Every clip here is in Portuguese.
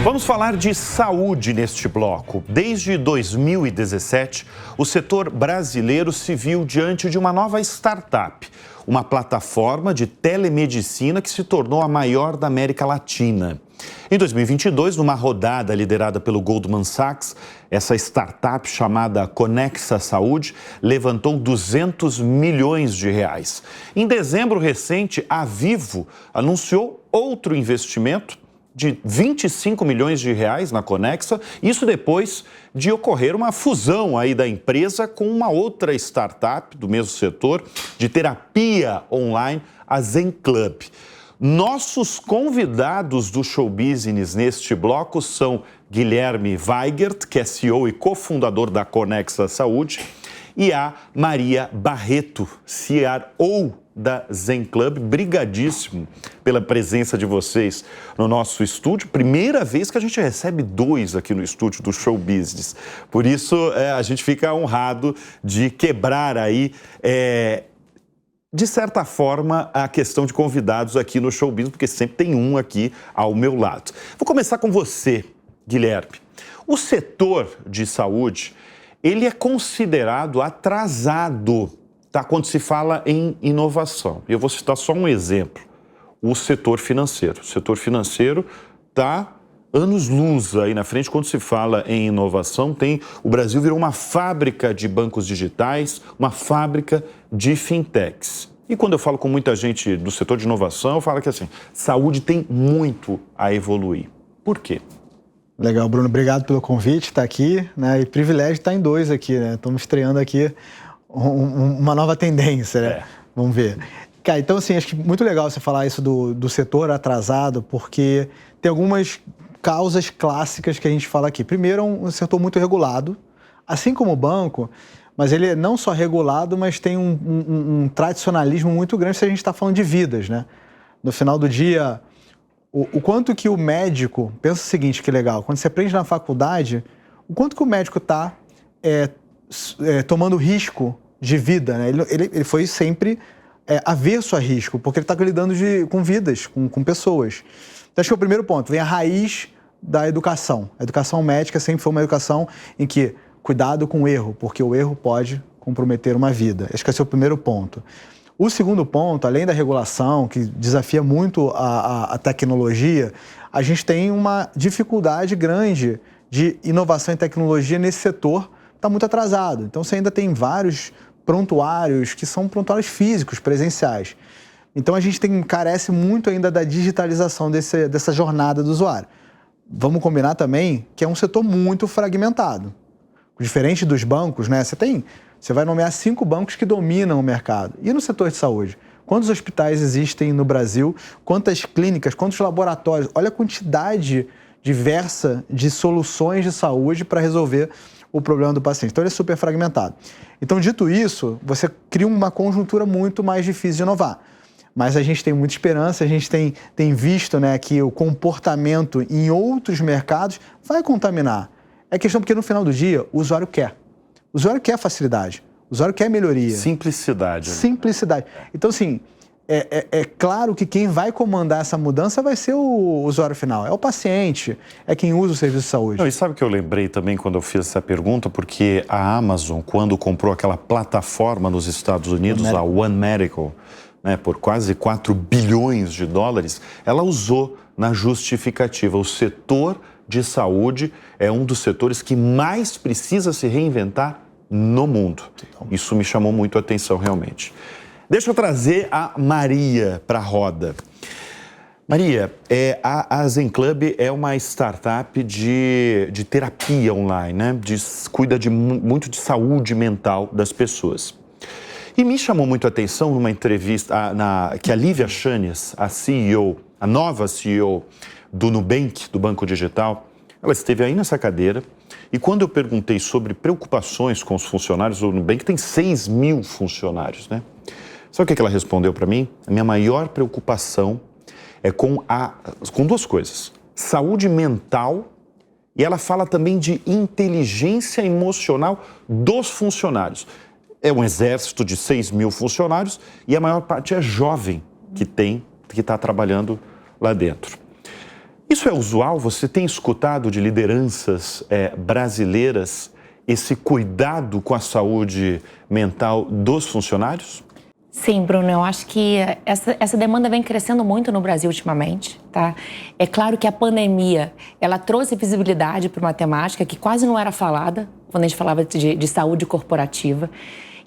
Vamos falar de saúde neste bloco. Desde 2017, o setor brasileiro se viu diante de uma nova startup, uma plataforma de telemedicina que se tornou a maior da América Latina. Em 2022, numa rodada liderada pelo Goldman Sachs, essa startup chamada Conexa Saúde levantou 200 milhões de reais. Em dezembro recente, a Vivo anunciou outro investimento de 25 milhões de reais na Conexa, isso depois de ocorrer uma fusão aí da empresa com uma outra startup do mesmo setor de terapia online, a ZenClub. Nossos convidados do Show Business neste bloco são Guilherme Weigert, que é CEO e cofundador da Conexa Saúde, e a Maria Barreto, CRO da ZenClub. Brigadíssimo pela presença de vocês no nosso estúdio. Primeira vez que a gente recebe dois aqui no estúdio do Show Business. Por isso, a gente fica honrado de quebrar aí, de certa forma, a questão de convidados aqui no Show Business, porque sempre tem um aqui ao meu lado. Vou começar com você, Guilherme. O setor de saúde, ele é considerado atrasado, tá? Quando se fala em inovação. Eu vou citar só um exemplo. O setor financeiro. O setor financeiro está anos-luz aí na frente. Quando se fala em inovação, o Brasil virou uma fábrica de bancos digitais, uma fábrica de fintechs. E quando eu falo com muita gente do setor de inovação, eu falo que assim, saúde tem muito a evoluir. Por quê? Legal, Bruno. Obrigado pelo convite, estar aqui, né? E privilégio estar em dois aqui, né? Estamos estreando aqui uma nova tendência, né? Vamos ver. Cara, então assim, acho que muito legal você falar isso do setor atrasado, porque tem algumas causas clássicas que a gente fala aqui. Primeiro, é um setor muito regulado, assim como o banco, mas ele é não só regulado, mas tem um tradicionalismo muito grande se a gente está falando de vidas, né? No final do dia, o quanto que o médico, pensa o seguinte, que legal, quando você aprende na faculdade, o quanto que o médico está tomando risco de vida, né? Ele foi sempre averso a risco, porque ele está lidando com vidas, com pessoas. Então, acho que é o primeiro ponto, vem a raiz da educação. A educação médica sempre foi uma educação em que cuidado com o erro, porque o erro pode comprometer uma vida. Acho que esse é o primeiro ponto. O segundo ponto, além da regulação, que desafia muito a tecnologia, a gente tem uma dificuldade grande de inovação em tecnologia nesse setor, está muito atrasado. Então, você ainda tem vários prontuários que são prontuários físicos, presenciais. Então, a gente carece muito ainda da digitalização dessa jornada do usuário. Vamos combinar também que é um setor muito fragmentado. Diferente dos bancos, né? Você vai nomear 5 bancos que dominam o mercado. E no setor de saúde? Quantos hospitais existem no Brasil? Quantas clínicas? Quantos laboratórios? Olha a quantidade diversa de soluções de saúde para resolver o problema do paciente. Então, ele é super fragmentado. Então, dito isso, você cria uma conjuntura muito mais difícil de inovar. Mas a gente tem muita esperança, a gente tem visto, né, que o comportamento em outros mercados vai contaminar. É questão porque, no final do dia, o usuário quer. O usuário quer facilidade, o usuário quer melhoria. Simplicidade. Simplicidade. Então, assim, é claro que quem vai comandar essa mudança vai ser o usuário final, é o paciente, é quem usa o serviço de saúde. Não, e sabe o que eu lembrei também quando eu fiz essa pergunta? Porque a Amazon, quando comprou aquela plataforma nos Estados Unidos, a One Medical, né, por quase 4 bilhões de dólares, ela usou na justificativa o setor de saúde é um dos setores que mais precisa se reinventar no mundo. Isso me chamou muito a atenção, realmente. Deixa eu trazer a Maria para a roda. Maria, a ZenClub é uma startup de terapia online, né? Cuida muito de saúde mental das pessoas. E me chamou muito a atenção numa entrevista que a Lívia Chanes, a CEO, a nova CEO do Nubank, do Banco Digital, ela esteve aí nessa cadeira e quando eu perguntei sobre preocupações com os funcionários, o Nubank tem 6 mil funcionários, né? Sabe o que ela respondeu para mim? A minha maior preocupação é com duas coisas, saúde mental, e ela fala também de inteligência emocional dos funcionários. É um exército de 6 mil funcionários e a maior parte é jovem que está trabalhando lá dentro. Isso é usual? Você tem escutado de lideranças brasileiras esse cuidado com a saúde mental dos funcionários? Sim, Bruno, eu acho que essa demanda vem crescendo muito no Brasil ultimamente, tá? É claro que a pandemia, ela trouxe visibilidade para uma temática que quase não era falada, quando a gente falava de saúde corporativa.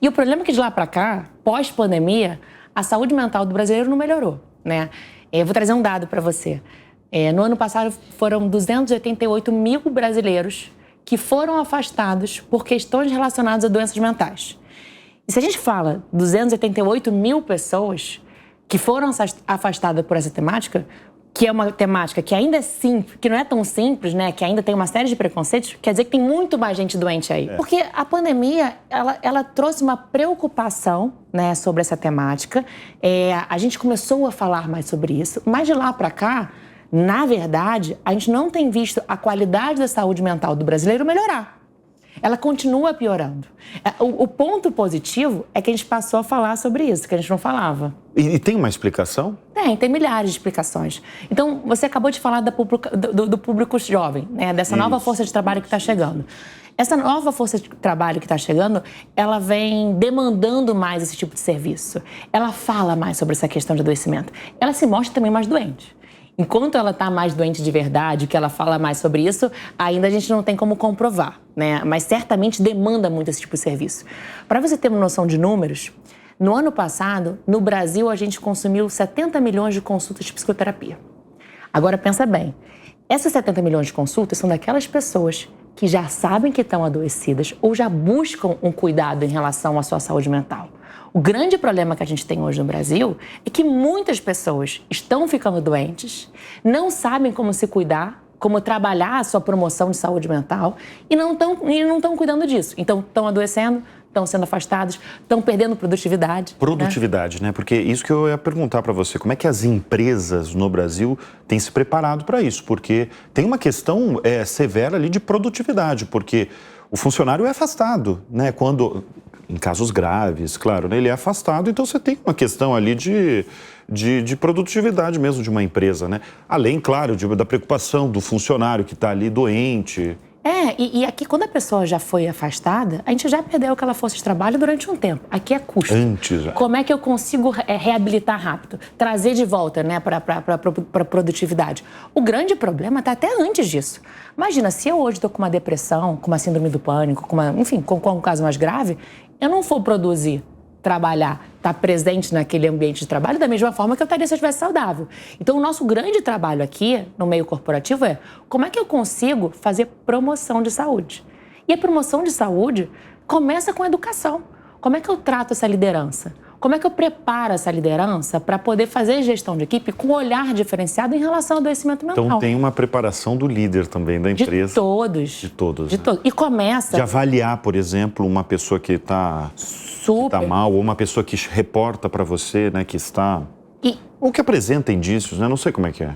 E o problema é que de lá para cá, pós-pandemia, a saúde mental do brasileiro não melhorou, né? Eu vou trazer um dado para você. No ano passado, foram 288 mil brasileiros que foram afastados por questões relacionadas a doenças mentais. E se a gente fala 288 mil pessoas que foram afastadas por essa temática, que é uma temática que ainda é simples, que não é tão simples, né? Que ainda tem uma série de preconceitos, quer dizer que tem muito mais gente doente aí. Porque a pandemia, ela trouxe uma preocupação, né, sobre essa temática. A gente começou a falar mais sobre isso, mas de lá para cá, na verdade, a gente não tem visto a qualidade da saúde mental do brasileiro melhorar. Ela continua piorando. O ponto positivo é que a gente passou a falar sobre isso, que a gente não falava. E tem uma explicação? Tem milhares de explicações. Então, você acabou de falar do público jovem, né? Dessa nova força de trabalho que está chegando. Essa nova força de trabalho que está chegando, ela vem demandando mais esse tipo de serviço. Ela fala mais sobre essa questão de adoecimento. Ela se mostra também mais doente. Enquanto ela está mais doente de verdade, que ela fala mais sobre isso, ainda a gente não tem como comprovar, né? Mas certamente demanda muito esse tipo de serviço. Para você ter uma noção de números, no ano passado, no Brasil, a gente consumiu 70 milhões de consultas de psicoterapia. Agora, pensa bem, essas 70 milhões de consultas são daquelas pessoas que já sabem que estão adoecidas ou já buscam um cuidado em relação à sua saúde mental. O grande problema que a gente tem hoje no Brasil é que muitas pessoas estão ficando doentes, não sabem como se cuidar, como trabalhar a sua promoção de saúde mental e não estão cuidando disso. Então, estão adoecendo, estão sendo afastados, estão perdendo produtividade. Produtividade, né? Porque isso que eu ia perguntar para você. Como é que as empresas no Brasil têm se preparado para isso? Porque tem uma questão severa ali de produtividade, porque o funcionário é afastado, né? Quando... Em casos graves, claro, né? Ele é afastado, então você tem uma questão ali de produtividade mesmo de uma empresa, né? Além, claro, da preocupação do funcionário que está ali doente. E aqui, quando a pessoa já foi afastada, a gente já perdeu aquela força de trabalho durante um tempo. Aqui é custo. Antes já. Como é que eu consigo reabilitar rápido? Trazer de volta, né, para a produtividade. O grande problema está até antes disso. Imagina, se eu hoje estou com uma depressão, com uma síndrome do pânico, com um caso mais grave, eu não for produzir, trabalhar, estar presente naquele ambiente de trabalho da mesma forma que eu estaria se eu estivesse saudável. Então, o nosso grande trabalho aqui, no meio corporativo, é como é que eu consigo fazer promoção de saúde? E a promoção de saúde começa com a educação. Como é que eu trato essa liderança? Como é que eu preparo essa liderança para poder fazer gestão de equipe com um olhar diferenciado em relação ao adoecimento mental? Então, tem uma preparação do líder também, da empresa. De todos. De todos. De todos. E começa... De avaliar, por exemplo, uma pessoa que está mal, ou uma pessoa que reporta para você, né, que está... Ou que apresenta indícios, né? Não sei como é que é.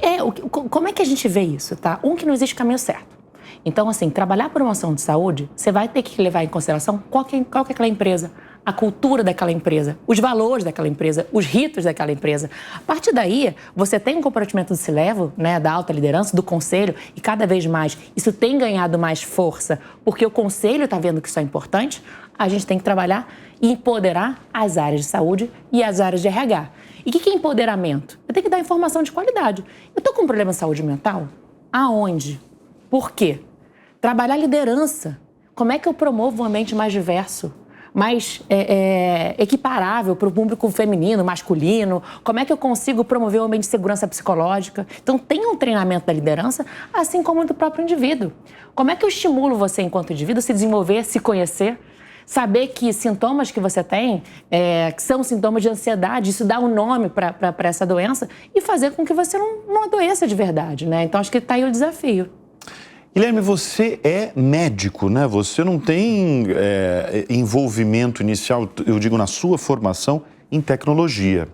Como é que a gente vê isso, tá? Que não existe caminho certo. Então, assim, trabalhar a promoção de saúde, você vai ter que levar em consideração qual que é aquela empresa, a cultura daquela empresa, os valores daquela empresa, os ritos daquela empresa. A partir daí, você tem um comprometimento do C-Level, né, da alta liderança, do conselho, e cada vez mais isso tem ganhado mais força, porque o conselho está vendo que isso é importante. A gente tem que trabalhar e empoderar as áreas de saúde e as áreas de RH. E o que é empoderamento? Eu tenho que dar informação de qualidade. Eu estou com um problema de saúde mental? Aonde? Por quê? Trabalhar liderança. Como é que eu promovo um ambiente mais diverso, mais equiparável para o público feminino, masculino? Como é que eu consigo promover um ambiente de segurança psicológica? Então, tem um treinamento da liderança, assim como do próprio indivíduo. Como é que eu estimulo você, enquanto indivíduo, se desenvolver, se conhecer? Saber que sintomas que você tem que são sintomas de ansiedade, isso dá um nome para essa doença e fazer com que você não adoeça de verdade, né? Então, acho que está aí o desafio. Guilherme, você é médico, né? Você não tem envolvimento inicial, eu digo, na sua formação em tecnologia.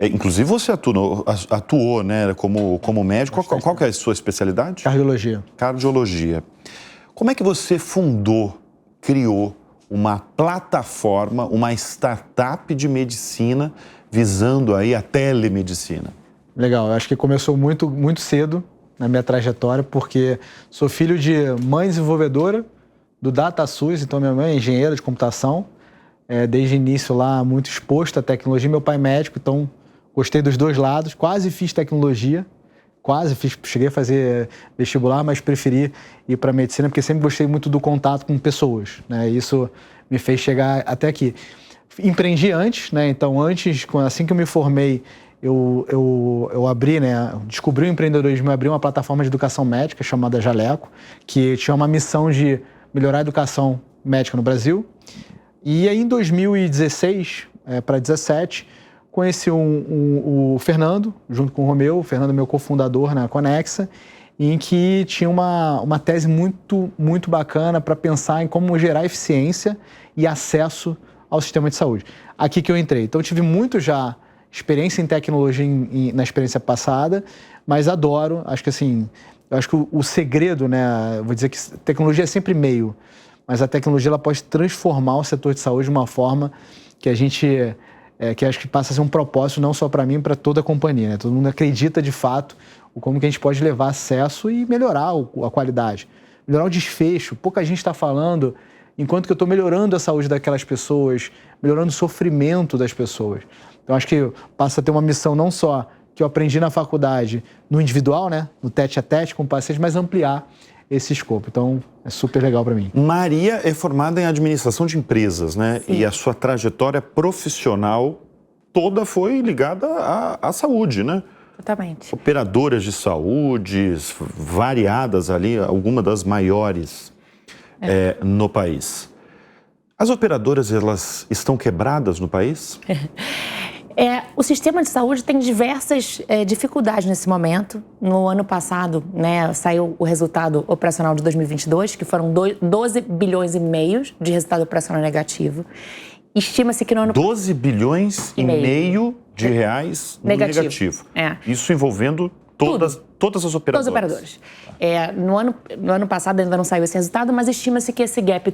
Inclusive, você atuou, né, como médico. Qual que é a sua especialidade? Cardiologia. Cardiologia. Como é que você criou uma plataforma, uma startup de medicina visando aí a telemedicina? Legal, eu acho que começou muito, muito cedo. na minha trajetória, porque sou filho de mãe desenvolvedora do DataSUS, então minha mãe é engenheira de computação, desde o início lá muito exposto à tecnologia, meu pai é médico, então gostei dos dois lados, quase fiz tecnologia, cheguei a fazer vestibular, mas preferi ir para medicina porque sempre gostei muito do contato com pessoas, né? Isso me fez chegar até aqui. Empreendi antes, né? Então assim que eu me formei, eu abri, né? Descobri o empreendedorismo, abri uma plataforma de educação médica chamada Jaleco, que tinha uma missão de melhorar a educação médica no Brasil. E aí em 2016 para 2017, conheci o Fernando, junto com o Romeu. O Fernando é meu cofundador na Conexa, em que tinha uma tese muito, muito bacana para pensar em como gerar eficiência e acesso ao sistema de saúde. Aqui que eu entrei. Então, eu tive muito já experiência em tecnologia na experiência passada, mas adoro. Acho que assim, o segredo, né? Vou dizer que tecnologia é sempre meio, mas a tecnologia ela pode transformar o setor de saúde de uma forma que a gente... que acho que passa a ser um propósito não só para mim, para toda a companhia, né? Todo mundo acredita de fato como que a gente pode levar acesso e melhorar a qualidade, melhorar o desfecho. Pouca gente está falando, enquanto que eu estou melhorando a saúde daquelas pessoas, melhorando o sofrimento das pessoas. Então acho que passa a ter uma missão não só que eu aprendi na faculdade, no individual, né? No tete-a-tete com o paciente, mas ampliar esse escopo. Então, é super legal para mim. Maria é formada em administração de empresas, né? Sim. E a sua trajetória profissional toda foi ligada à saúde, né? Exatamente. Operadoras de saúde, variadas ali, algumas das maiores no país. As operadoras, elas estão quebradas no país? O sistema de saúde tem diversas dificuldades nesse momento. No ano passado, né, saiu o resultado operacional de 2022, que foram 12 bilhões e meio de resultado operacional negativo. Estima-se que no ano... 12 bilhões e meio de reais no negativo. Isso envolvendo todas as operadoras. Todas as operadoras. No ano passado ainda não saiu esse resultado, mas estima-se que esse gap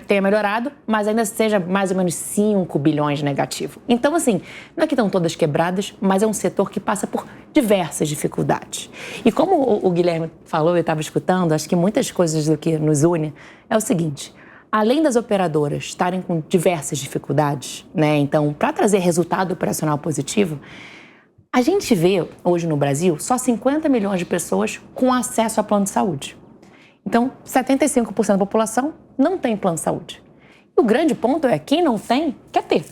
tenha melhorado, mas ainda seja mais ou menos 5 bilhões negativo. Então, assim, não é que estão todas quebradas, mas é um setor que passa por diversas dificuldades. E como o Guilherme falou, eu estava escutando, acho que muitas coisas do que nos une é o seguinte: além das operadoras estarem com diversas dificuldades, né? Então, para trazer resultado operacional positivo, a gente vê hoje no Brasil só 50 milhões de pessoas com acesso a plano de saúde. Então, 75% da população não tem plano de saúde. E o grande ponto é, quem não tem, quer ter,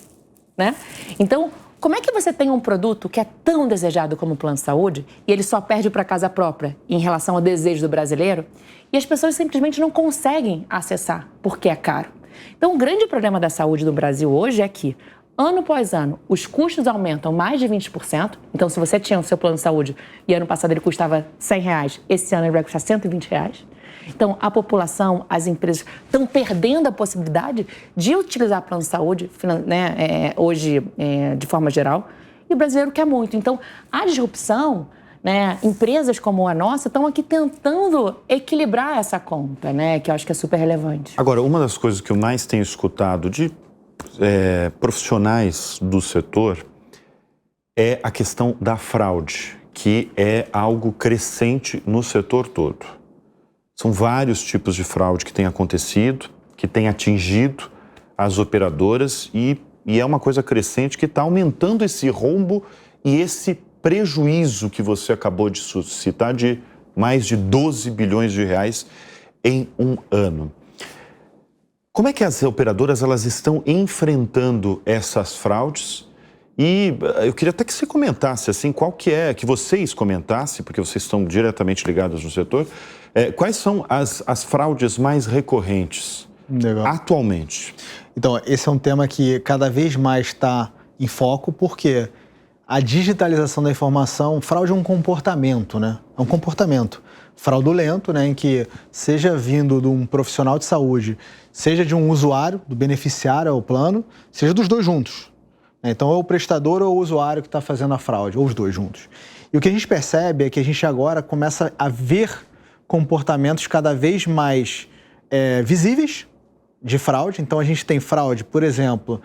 né? Então, como é que você tem um produto que é tão desejado como o plano de saúde e ele só perde para casa própria em relação ao desejo do brasileiro e as pessoas simplesmente não conseguem acessar porque é caro? Então, o grande problema da saúde no Brasil hoje é que, ano após ano, os custos aumentam mais de 20%. Então, se você tinha o seu plano de saúde e ano passado ele custava R$100, esse ano ele vai custar R$120. Então, a população, as empresas estão perdendo a possibilidade de utilizar plano de saúde, né, hoje, de forma geral, e o brasileiro quer muito. Então, a disrupção, né, empresas como a nossa estão aqui tentando equilibrar essa conta, né, que eu acho que é super relevante. Agora, uma das coisas que eu mais tenho escutado de profissionais do setor é a questão da fraude, que é algo crescente no setor todo. São vários tipos de fraude que têm acontecido, que têm atingido as operadoras e é uma coisa crescente que está aumentando esse rombo e esse prejuízo que você acabou de suscitar de mais de 12 bilhões de reais em um ano. Como é que as operadoras elas estão enfrentando essas fraudes? E eu queria até que você comentasse, assim, que vocês comentassem, porque vocês estão diretamente ligados no setor, quais são as fraudes mais recorrentes atualmente? Então, esse é um tema que cada vez mais está em foco, porque a digitalização da informação, fraude é um comportamento, né? É um comportamento fraudulento, né? Em que seja vindo de um profissional de saúde, seja de um usuário, do beneficiário ao plano, seja dos dois juntos. Então, é o prestador ou o usuário que está fazendo a fraude, ou os dois juntos. E o que a gente percebe é que a gente agora começa a ver comportamentos cada vez mais visíveis de fraude. Então, a gente tem fraude, por exemplo,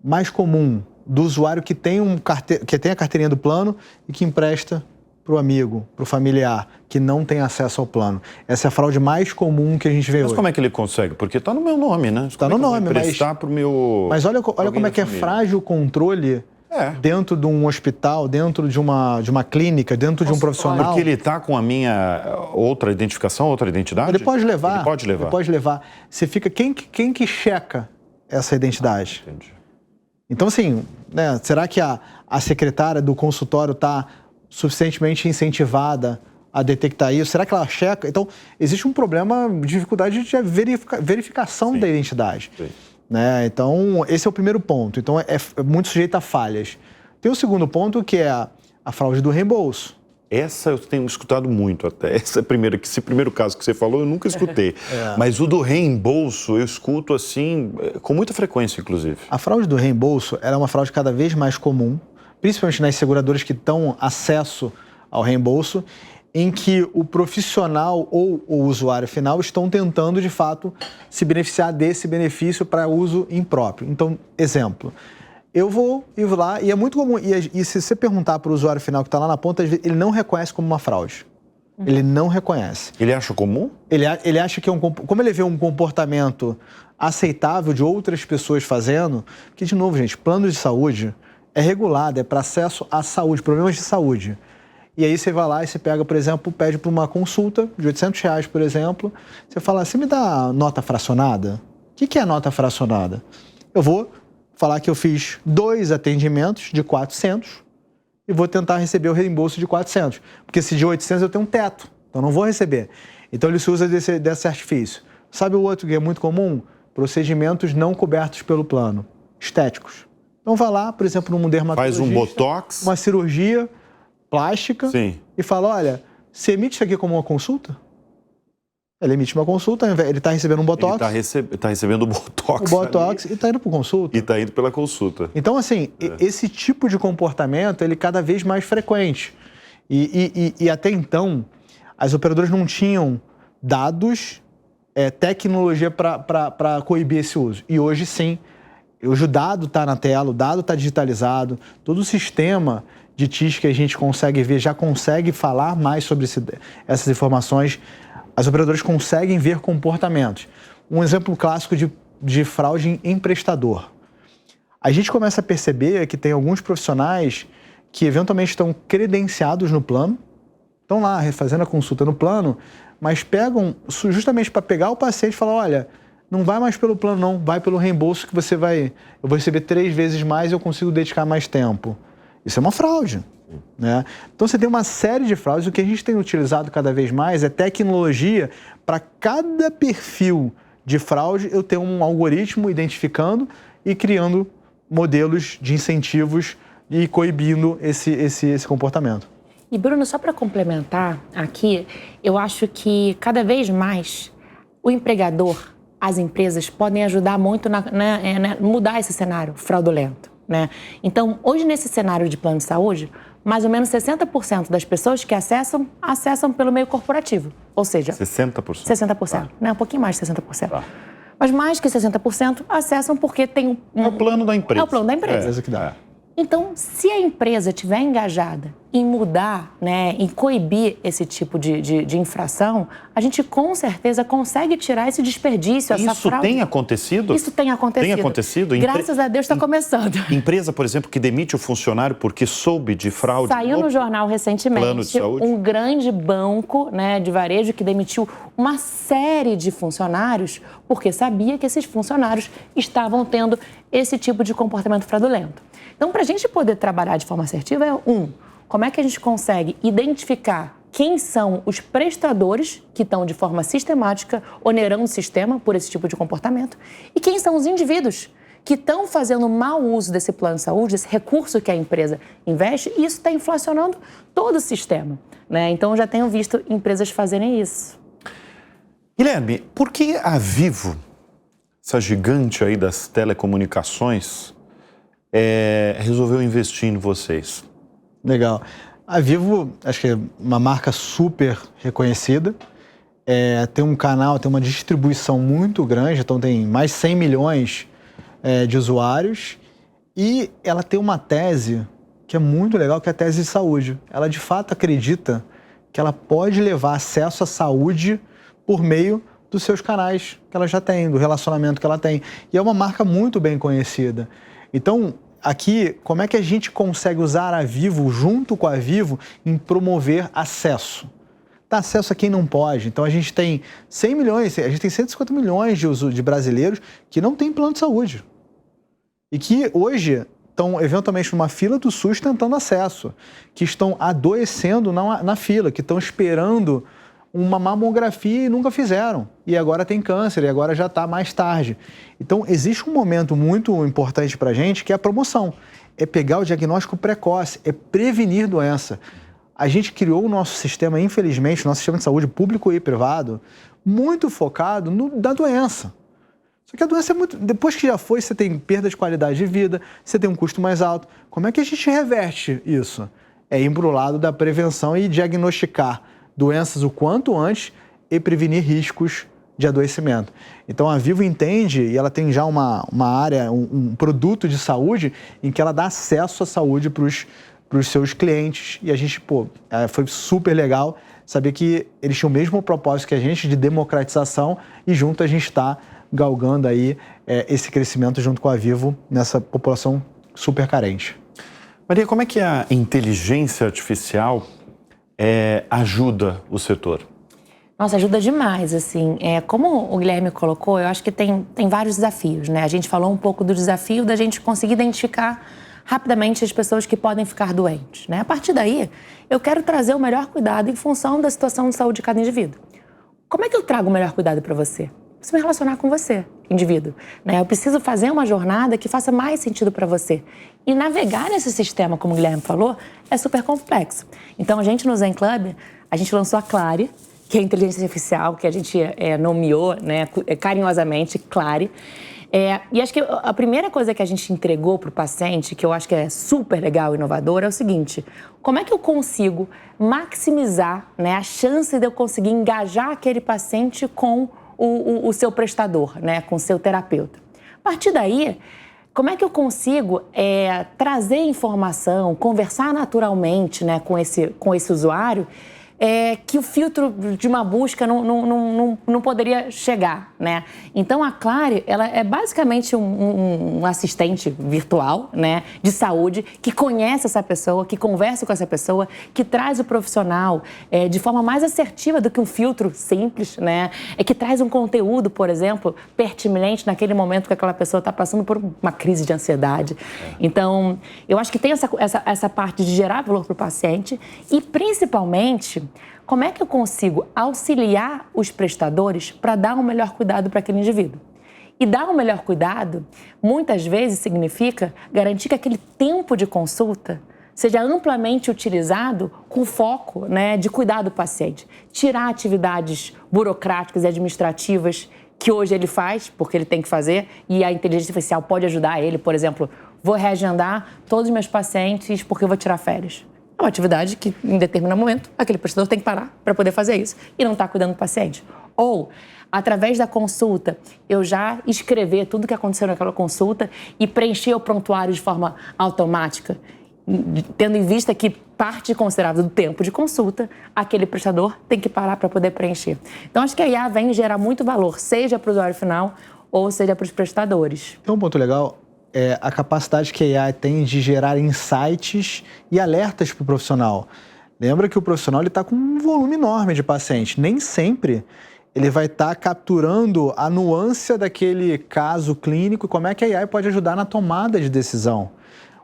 mais comum do usuário que tem a carteirinha do plano e que empresta para o amigo, para o familiar, que não tem acesso ao plano. Essa é a fraude mais comum que a gente vê hoje. Mas como é que ele consegue? Porque está no meu nome, né? Está no nome, mas olha como é que é frágil o controle dentro de um hospital, dentro de uma clínica, dentro de um profissional. Porque ele está com a minha outra identificação, outra identidade? Ele pode levar. Ele pode levar. Ele pode levar. Você fica... Quem que checa essa identidade? Entendi. Então, assim, né, será que a secretária do consultório está suficientemente incentivada a detectar isso? Será que ela checa? Então, existe um problema de dificuldade de verificação da identidade. Sim. Né? Então, esse é o primeiro ponto. Então, é muito sujeito a falhas. Tem o segundo ponto, que é a fraude do reembolso. Essa eu tenho escutado muito até. Esse primeiro caso que você falou, eu nunca escutei. Mas o do reembolso, eu escuto assim, com muita frequência, inclusive. A fraude do reembolso é uma fraude cada vez mais comum, principalmente nas seguradoras que dão acesso ao reembolso, em que o profissional ou o usuário final estão tentando, de fato, se beneficiar desse benefício para uso impróprio. Então, exemplo, eu vou ir lá, e é muito comum, e se você perguntar para o usuário final que está lá na ponta, ele não reconhece como uma fraude. Ele não reconhece. Ele acha comum? Ele acha que como ele vê um comportamento aceitável de outras pessoas fazendo, que, de novo, gente, plano de saúde é regulado, é para acesso à saúde, problemas de saúde. E aí você vai lá e você pega, por exemplo, pede para uma consulta de R$800, por exemplo. Você fala, você me dá nota fracionada? O que é nota fracionada? Eu vou falar que eu fiz 2 atendimentos de 400 e vou tentar receber o reembolso de 400. Porque se de 800 eu tenho um teto, então não vou receber. Então ele se usa desse artifício. Sabe o outro que é muito comum? Procedimentos não cobertos pelo plano, estéticos. Então vai lá, por exemplo, num dermatologista, faz um botox, uma cirurgia plástica. Sim. E fala, olha, você emite isso aqui como uma consulta? Ele emite uma consulta, ele está recebendo um botox. Ele está recebendo o botox. O botox e está indo para consulta. E está indo pela consulta. Então, assim, esse tipo de comportamento, ele é cada vez mais frequente. E até então, as operadoras não tinham dados, tecnologia para coibir esse uso. E hoje, sim. Hoje o dado está na tela, o dado está digitalizado, todo o sistema de TIS que a gente consegue ver já consegue falar mais sobre essas informações. As operadoras conseguem ver comportamentos. Um exemplo clássico de fraude em prestador. A gente começa a perceber que tem alguns profissionais que eventualmente estão credenciados no plano, estão lá fazendo a consulta no plano, mas pegam justamente para pegar o paciente e falar, olha, não vai mais pelo plano não, vai pelo reembolso que eu vou receber 3 vezes mais e eu consigo dedicar mais tempo. Isso é uma fraude. Né? Então você tem uma série de fraudes. O que a gente tem utilizado cada vez mais é tecnologia para cada perfil de fraude eu ter um algoritmo identificando e criando modelos de incentivos e coibindo esse comportamento. E Bruno, só para complementar aqui, eu acho que cada vez mais o empregador, as empresas podem ajudar muito na mudar esse cenário fraudulento. Né? Então, hoje nesse cenário de plano de saúde, mais ou menos 60% das pessoas que acessam pelo meio corporativo. Ou seja... 60%? 60%. Tá. Né? Um pouquinho mais de 60%. Tá. Mas mais que 60% acessam porque tem É o plano da empresa. É o plano da empresa. Que dá. Então, se a empresa estiver engajada em mudar, né, em coibir esse tipo de infração, a gente com certeza consegue tirar esse desperdício, essa fraude. Isso tem acontecido? Isso tem acontecido. Tem acontecido? Graças a Deus está começando. Empresa, por exemplo, que demite o funcionário porque soube de fraude. Saiu no jornal recentemente plano de saúde. Um grande banco, né, de varejo que demitiu uma série de funcionários porque sabia que esses funcionários estavam tendo esse tipo de comportamento fraudulento. Então, para a gente poder trabalhar de forma assertiva, como é que a gente consegue identificar quem são os prestadores que estão de forma sistemática onerando o sistema por esse tipo de comportamento e quem são os indivíduos que estão fazendo mau uso desse plano de saúde, desse recurso que a empresa investe, e isso está inflacionando todo o sistema. Né? Então, eu já tenho visto empresas fazerem isso. Guilherme, por que a Vivo, essa gigante aí das telecomunicações, resolveu investir em vocês? Legal. A Vivo, acho que é uma marca super reconhecida, tem um canal, tem uma distribuição muito grande, então tem mais 100 milhões de usuários, e ela tem uma tese que é muito legal, que é a tese de saúde. Ela, de fato, acredita que ela pode levar acesso à saúde por meio dos seus canais que ela já tem, do relacionamento que ela tem. E é uma marca muito bem conhecida. Então, aqui, como é que a gente consegue usar a Vivo, junto com a Vivo, em promover acesso? Dá acesso a quem não pode. Então, a gente tem 100 milhões, a gente tem 150 milhões de brasileiros que não têm plano de saúde. E que hoje estão, eventualmente, numa fila do SUS tentando acesso, que estão adoecendo na fila, que estão esperando uma mamografia e nunca fizeram. E agora tem câncer, e agora já está mais tarde. Então, existe um momento muito importante para a gente, que é a promoção. É pegar o diagnóstico precoce, é prevenir doença. A gente criou o nosso sistema, infelizmente, o nosso sistema de saúde público e privado, muito focado na doença. Só que a doença é muito... Depois que já foi, você tem perda de qualidade de vida, você tem um custo mais alto. Como é que a gente reverte isso? É ir para o lado da prevenção e diagnosticar doenças o quanto antes e prevenir riscos de adoecimento. Então, a Vivo entende, e ela tem já uma área, um produto de saúde, em que ela dá acesso à saúde para os seus clientes. E a gente, foi super legal saber que eles tinham o mesmo propósito que a gente, de democratização, e junto a gente está galgando aí esse crescimento junto com a Vivo nessa população super carente. Maria, como é que a inteligência artificial ajuda o setor? Nossa, ajuda demais, assim. Como o Guilherme colocou, eu acho que tem vários desafios, né? A gente falou um pouco do desafio da gente conseguir identificar rapidamente as pessoas que podem ficar doentes, né? A partir daí, eu quero trazer o melhor cuidado em função da situação de saúde de cada indivíduo. Como é que eu trago o melhor cuidado para você? Preciso me relacionar com você, indivíduo, né? Eu preciso fazer uma jornada que faça mais sentido para você. E navegar nesse sistema, como o Guilherme falou, é super complexo. Então, a gente no Zen Club, a gente lançou a Clary, que é a inteligência artificial, que a gente nomeou, né, carinhosamente, Clary. E acho que a primeira coisa que a gente entregou para o paciente, que eu acho que é super legal e inovador, é o seguinte: como é que eu consigo maximizar, né, a chance de eu conseguir engajar aquele paciente com o seu prestador, né, com o seu terapeuta? A partir daí, como é que eu consigo trazer informação, conversar naturalmente, né, com esse usuário, que o filtro de uma busca não poderia chegar, né? Então, a Clary, ela é basicamente um assistente virtual, né, de saúde, que conhece essa pessoa, que conversa com essa pessoa, que traz o profissional de forma mais assertiva do que um filtro simples, né? Que traz um conteúdo, por exemplo, pertinente naquele momento que aquela pessoa está passando por uma crise de ansiedade. Então, eu acho que tem essa parte de gerar valor para o paciente e, principalmente, como é que eu consigo auxiliar os prestadores para dar um melhor cuidado para aquele indivíduo? E dar um melhor cuidado, muitas vezes, significa garantir que aquele tempo de consulta seja amplamente utilizado com foco, né, de cuidar do paciente. Tirar atividades burocráticas e administrativas que hoje ele faz, porque ele tem que fazer, e a inteligência artificial pode ajudar ele. Por exemplo, vou reagendar todos os meus pacientes porque eu vou tirar férias. É uma atividade que, em determinado momento, aquele prestador tem que parar para poder fazer isso e não está cuidando do paciente. Ou, através da consulta, eu já escrever tudo o que aconteceu naquela consulta e preencher o prontuário de forma automática, tendo em vista que parte considerável do tempo de consulta, aquele prestador tem que parar para poder preencher. Então, acho que a IA vem gerar muito valor, seja para o usuário final ou seja para os prestadores. Tem um ponto legal. A capacidade que a AI tem de gerar insights e alertas para o profissional. Lembra que o profissional está com um volume enorme de pacientes. Nem sempre ele vai estar capturando a nuance daquele caso clínico e como é que a AI pode ajudar na tomada de decisão.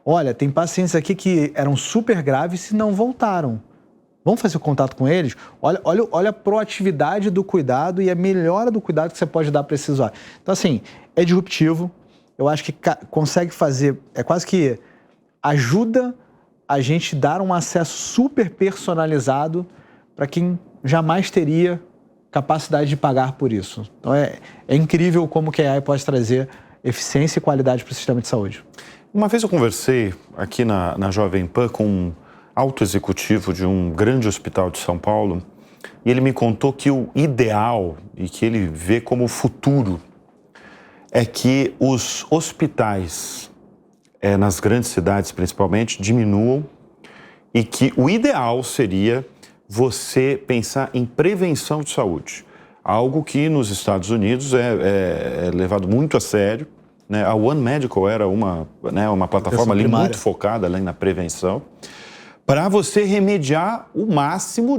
Olha, tem pacientes aqui que eram super graves e não voltaram. Vamos fazer o contato com eles? Olha a proatividade do cuidado e a melhora do cuidado que você pode dar para esse usuário. Então, assim, é disruptivo. Eu acho que consegue fazer, quase que ajuda a gente dar um acesso super personalizado para quem jamais teria capacidade de pagar por isso. Então é incrível como que a AI pode trazer eficiência e qualidade para o sistema de saúde. Uma vez eu conversei aqui na Jovem Pan com um alto executivo de um grande hospital de São Paulo e ele me contou que o ideal e que ele vê como futuro é que os hospitais nas grandes cidades principalmente, diminuam e que o ideal seria você pensar em prevenção de saúde. Algo que nos Estados Unidos é levado muito a sério, né? A One Medical era uma plataforma ali muito focada ali na prevenção, para você remediar o máximo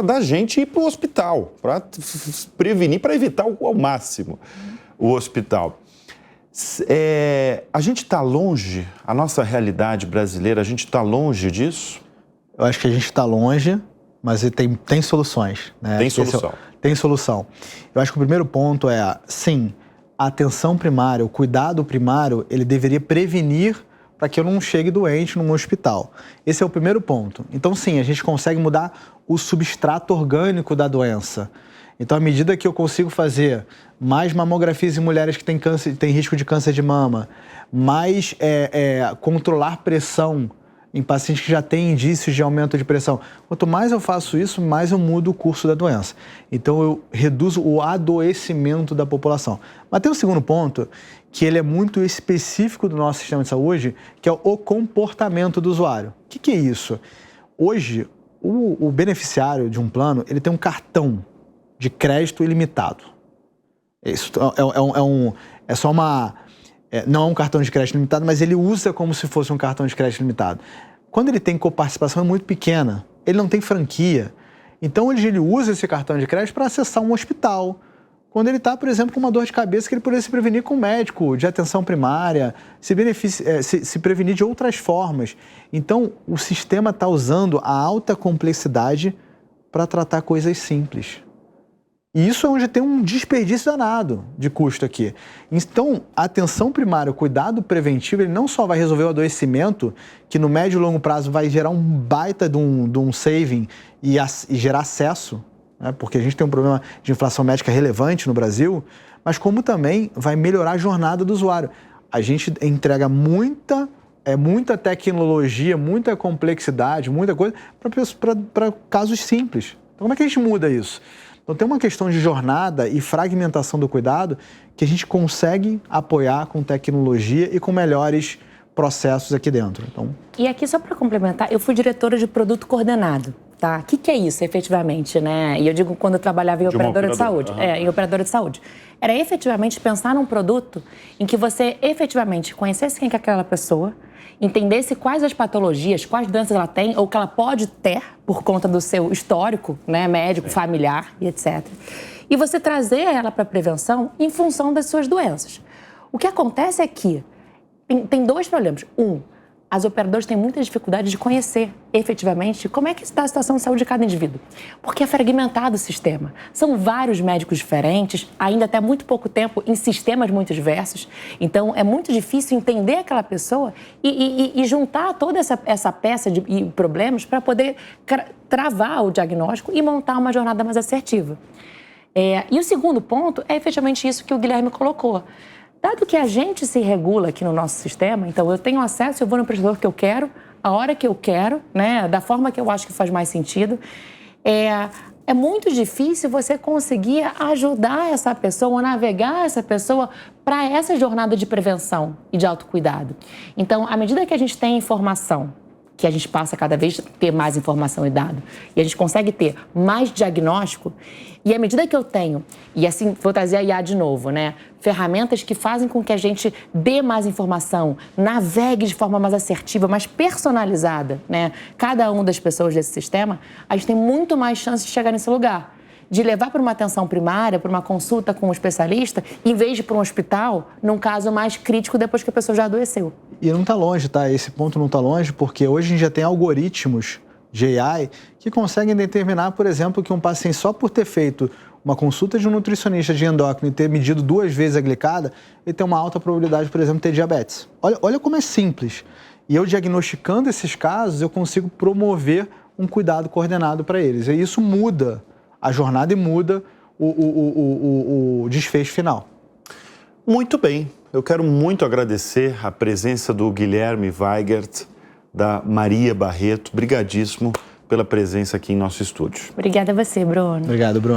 da gente ir para o hospital, para prevenir, para evitar ao máximo o hospital. A gente está longe, a nossa realidade brasileira, a gente está longe disso? Eu acho que a gente está longe, mas tem soluções. Né? Tem solução. Tem solução. Eu acho que o primeiro ponto é, sim, a atenção primária, o cuidado primário, ele deveria prevenir para que eu não chegue doente num hospital. Esse é o primeiro ponto. Então, sim, a gente consegue mudar o substrato orgânico da doença. Então, à medida que eu consigo fazer mais mamografias em mulheres que têm risco de câncer de mama, mais controlar pressão em pacientes que já têm indícios de aumento de pressão, quanto mais eu faço isso, mais eu mudo o curso da doença. Então, eu reduzo o adoecimento da população. Mas tem um segundo ponto, que ele é muito específico do nosso sistema de saúde, que é o comportamento do usuário. O que é isso? Hoje, o beneficiário de um plano, ele tem um cartão de crédito ilimitado. Isso é só uma... não é um cartão de crédito limitado, mas ele usa como se fosse um cartão de crédito limitado. Quando ele tem coparticipação é muito pequena, ele não tem franquia. Então, hoje ele usa esse cartão de crédito para acessar um hospital. Quando ele está, por exemplo, com uma dor de cabeça, que ele poderia se prevenir com um médico de atenção primária, se prevenir de outras formas. Então, o sistema está usando a alta complexidade para tratar coisas simples. E isso é onde tem um desperdício danado de custo aqui. Então, a atenção primária, o cuidado preventivo, ele não só vai resolver o adoecimento, que no médio e longo prazo vai gerar um baita de um saving e gerar acesso, né? Porque a gente tem um problema de inflação médica relevante no Brasil, mas como também vai melhorar a jornada do usuário. A gente entrega muita tecnologia, muita complexidade, muita coisa para casos simples. Então, como é que a gente muda isso? Então, tem uma questão de jornada e fragmentação do cuidado que a gente consegue apoiar com tecnologia e com melhores processos aqui dentro. Então... E aqui, só para complementar, eu fui diretora de produto coordenado, tá? O que é isso, efetivamente, né? E eu digo quando eu trabalhava em operadora de saúde. Em operadora de saúde. Era efetivamente pensar num produto em que você efetivamente conhecesse quem que é aquela pessoa, entendesse quais as patologias, quais doenças ela tem ou que ela pode ter por conta do seu histórico, né, médico, familiar e etc. E você trazer ela para a prevenção em função das suas doenças. O que acontece é que tem dois problemas. As operadoras têm muita dificuldade de conhecer efetivamente como é que está a situação de saúde de cada indivíduo. Porque é fragmentado o sistema. São vários médicos diferentes, ainda até muito pouco tempo, em sistemas muito diversos. Então, é muito difícil entender aquela pessoa e juntar toda essa peça de problemas para poder travar o diagnóstico e montar uma jornada mais assertiva. E o segundo ponto é efetivamente isso que o Guilherme colocou. Dado que a gente se regula aqui no nosso sistema, então eu tenho acesso, eu vou no prestador que eu quero, a hora que eu quero, né, da forma que eu acho que faz mais sentido, é muito difícil você conseguir ajudar essa pessoa, navegar essa pessoa para essa jornada de prevenção e de autocuidado. Então, à medida que a gente tem informação, que a gente passa cada vez a ter mais informação e dado, e a gente consegue ter mais diagnóstico, e à medida que eu tenho, e assim, vou trazer a IA de novo, né? Ferramentas que fazem com que a gente dê mais informação, navegue de forma mais assertiva, mais personalizada, né? Cada uma das pessoas desse sistema, a gente tem muito mais chance de chegar nesse lugar. De levar para uma atenção primária, para uma consulta com um especialista, em vez de ir para um hospital, num caso mais crítico depois que a pessoa já adoeceu. E não está longe, tá? Esse ponto não está longe, porque hoje a gente já tem algoritmos de AI que conseguem determinar, por exemplo, que um paciente, só por ter feito uma consulta de um nutricionista de endócrino e ter medido 2 vezes a glicada, ele tem uma alta probabilidade, por exemplo, de ter diabetes. Olha como é simples. E eu diagnosticando esses casos, eu consigo promover um cuidado coordenado para eles. E isso muda a jornada e muda o desfecho final. Muito bem. Eu quero muito agradecer a presença do Guilherme Weigert, da Maria Barreto. Brigadíssimo pela presença aqui em nosso estúdio. Obrigada a você, Bruno. Obrigado, Bruno.